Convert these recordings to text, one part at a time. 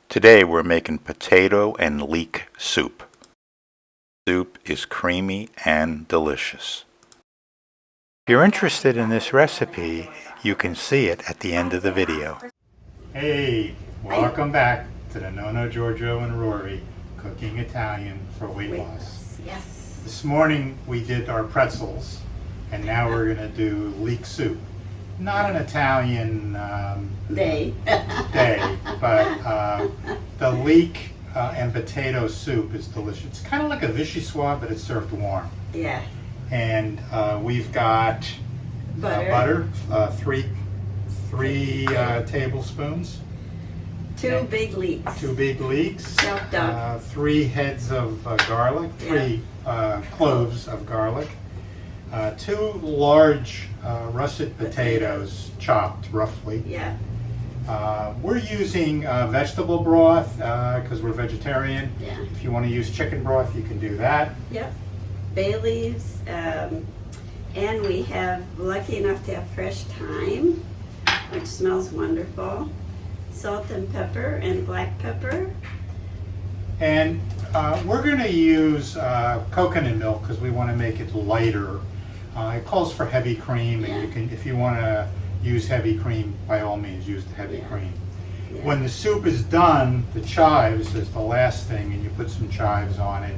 Today we're making potato and leek soup. Soup is creamy and delicious. If you're interested in this recipe, you can see it at the end of the video. Hey, welcome back to the Nonno Giorgio and Rory Cooking Italian for Weight Loss. Yes. This morning we did our pretzels, and now we're going to do leek soup. Not an Italian Day. but the leek and potato soup is delicious. It's kind of like a vichyssoise, but it's served warm. Yeah. And we've got Butter. Three tablespoons. Two big leeks. 2 big leeks. Chopped up. 3 heads of garlic. 3 cloves of garlic. 2 large russet potatoes chopped roughly. Yeah. We're using vegetable broth because we're vegetarian. Yeah. If you want to use chicken broth, you can do that. Yep. Bay leaves. And we have, lucky enough to have fresh thyme, which smells wonderful. Salt and pepper and black pepper. And we're going to use coconut milk because we want to make it lighter. It calls for heavy cream, and you can, if you want to use heavy cream, by all means use the heavy cream. Yeah. When the soup is done, the chives is the last thing, and you put some chives on it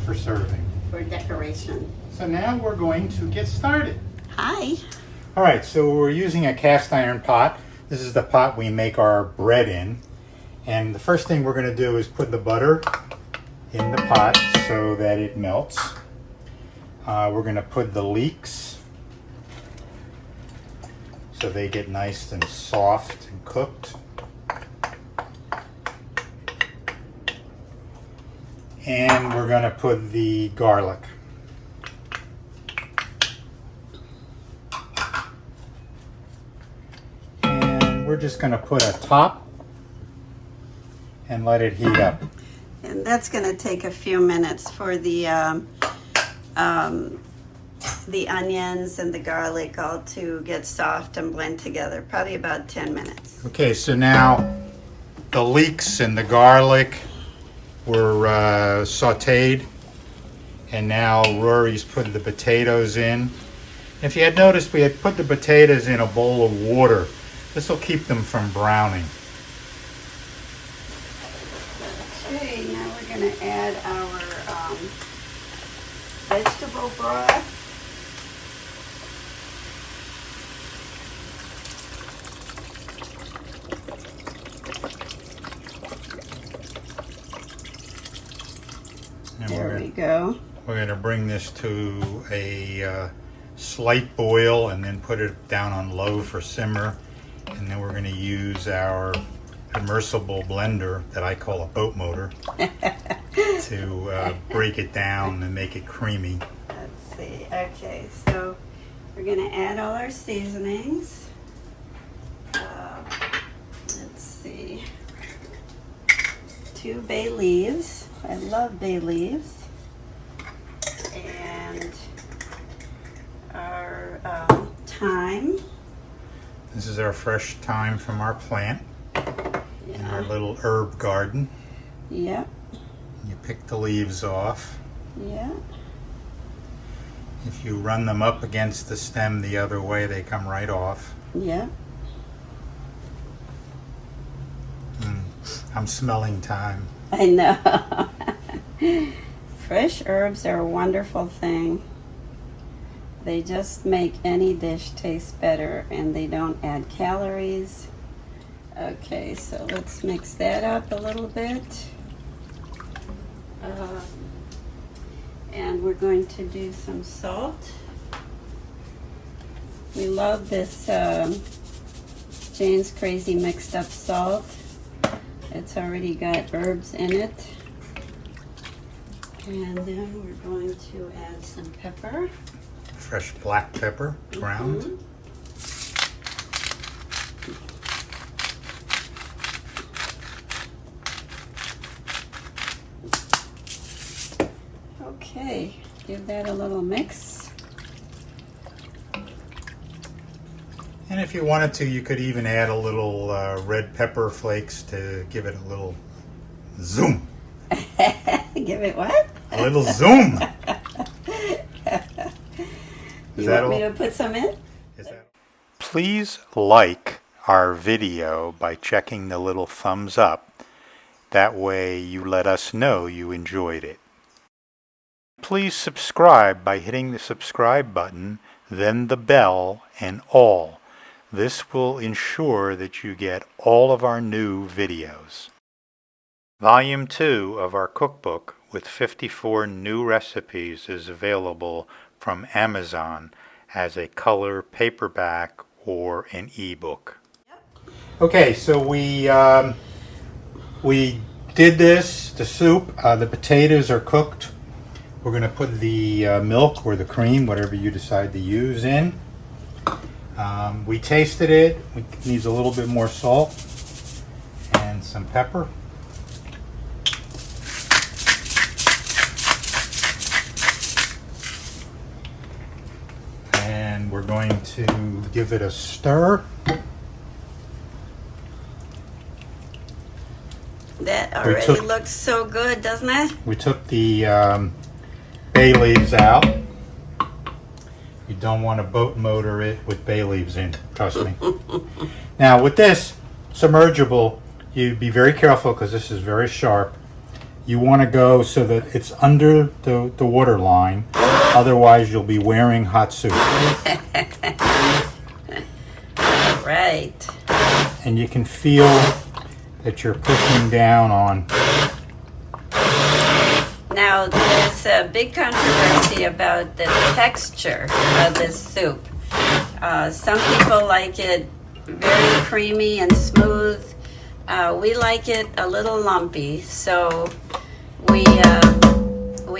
for serving. For decoration. So now we're going to get started. Hi. All right, so we're using a cast iron pot. This is the pot we make our bread in. And the first thing we're going to do is put the butter in the pot so that it melts. We're going to put the leeks so they get nice and soft and cooked. And we're going to put the garlic. And we're just going to put a top and let it heat up. And that's going to take a few minutes for the onions and the garlic all to get soft and blend together. Probably about 10 minutes. Okay, so now the leeks and the garlic were sauteed, and now Rory's put the potatoes in. If you had noticed, we had put the potatoes in a bowl of water. This will keep them from browning. Okay, now we're going to add our vegetable broth. And There we go. We're going to bring this to a slight boil and then put it down on low for simmer. And then we're going to use our immersible blender that I call a boat motor to break it down and make it creamy. Let's see. Okay, so we're going to add all our seasonings. Let's see. 2 bay leaves. I love bay leaves. And our thyme. This is our fresh thyme from our plant in our little herb garden. Yep. You pick the leaves off. Yeah. If you run them up against the stem the other way, they come right off. Yep. I'm smelling thyme. I know. Fresh herbs are a wonderful thing. They just make any dish taste better, and they don't add calories. Okay, so let's mix that up a little bit. And we're going to do some salt. We love this Jane's Crazy Mixed Up Salt. It's already got herbs in it. And then we're going to add some pepper. Fresh black pepper, ground. Mm-hmm. Okay, give that a little mix. And And if you wanted to, you could even add a little red pepper flakes to give it a little zoom. Give it what? A little zoom. You want me to put some in? Please like our video by checking the little thumbs up. That way you let us know you enjoyed it. Please subscribe by hitting the subscribe button, then the bell, and all. This will ensure that you get all of our new videos. Volume 2 of our cookbook with 54 new recipes is available from Amazon as a color paperback or an ebook. Okay, so we did this, the soup. The potatoes are cooked. We're going to put the milk or the cream, whatever you decide to use, in. We tasted it. It needs a little bit more salt and some pepper. And we're going to give it a stir. That already looks so good, doesn't it? We took the bay leaves out. You don't want to boat motor it with bay leaves in, trust me. Now with this submergible, you be very careful because this is very sharp. You want to go so that it's under the water line, otherwise you'll be wearing hot soup. Right. And you can feel that you're pushing down on. Now, there's a big controversy about the texture of this soup. Some people like it very creamy and smooth. We like it a little lumpy, so we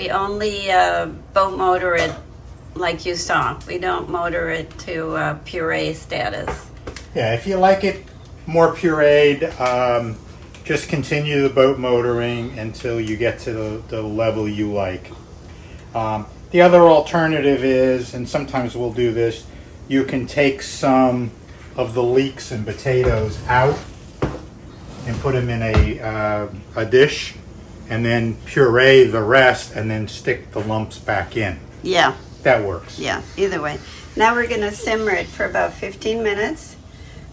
only boat motor it like you saw. We don't motor it to puree status. Yeah, if you like it more pureed, just continue the boat motoring until you get to the level you like. The other alternative is, and sometimes we'll do this, you can take some of the leeks and potatoes out and put them in a dish, and then puree the rest and then stick the lumps back in. Yeah. That works. Yeah, either way. Now we're going to simmer it for about 15 minutes.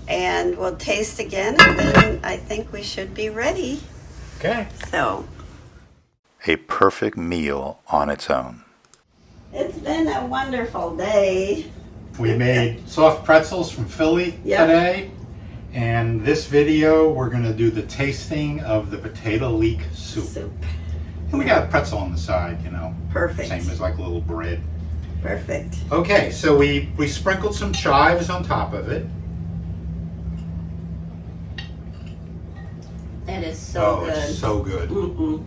And we'll taste again, and then I think we should be ready. Okay. So. A perfect meal on its own. It's been a wonderful day. We made soft pretzels from Philly today. And this video, we're going to do the tasting of the potato leek soup. And we got a pretzel on the side, you know. Perfect. Same as like a little bread. Perfect. Okay, so we sprinkled some chives on top of it. That is so good. It's so good. Mm-mm.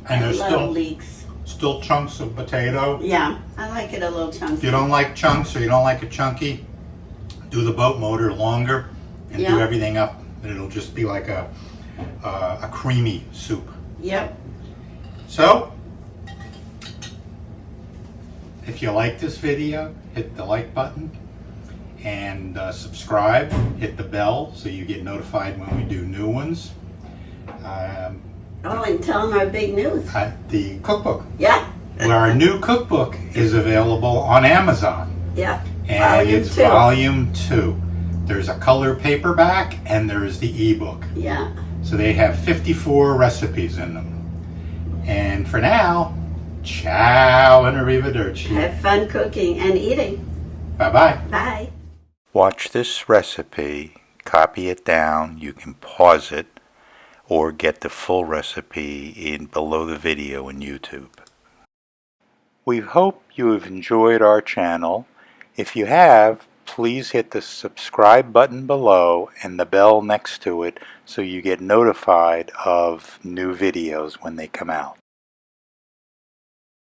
And there's Leeks. still chunks of potato. Yeah, I like it a little chunky. If you don't like chunks or you don't like it chunky, do the boat motor longer and do everything up, and it'll just be like a creamy soup. Yep. So, if you like this video, hit the like button and subscribe, hit the bell so you get notified when we do new ones. And tell them our big news. The cookbook. Yeah. Our new cookbook is available on Amazon. Yeah. And it's volume 2. There's a color paperback and there's the ebook. Yeah. So they have 54 recipes in them. And for now, ciao and arrivederci. Have fun cooking and eating. Bye-bye. Bye. Watch this recipe, copy it down, you can pause it, or get the full recipe in below the video in YouTube. We hope you have enjoyed our channel. If you have, please hit the subscribe button below and the bell next to it so you get notified of new videos when they come out.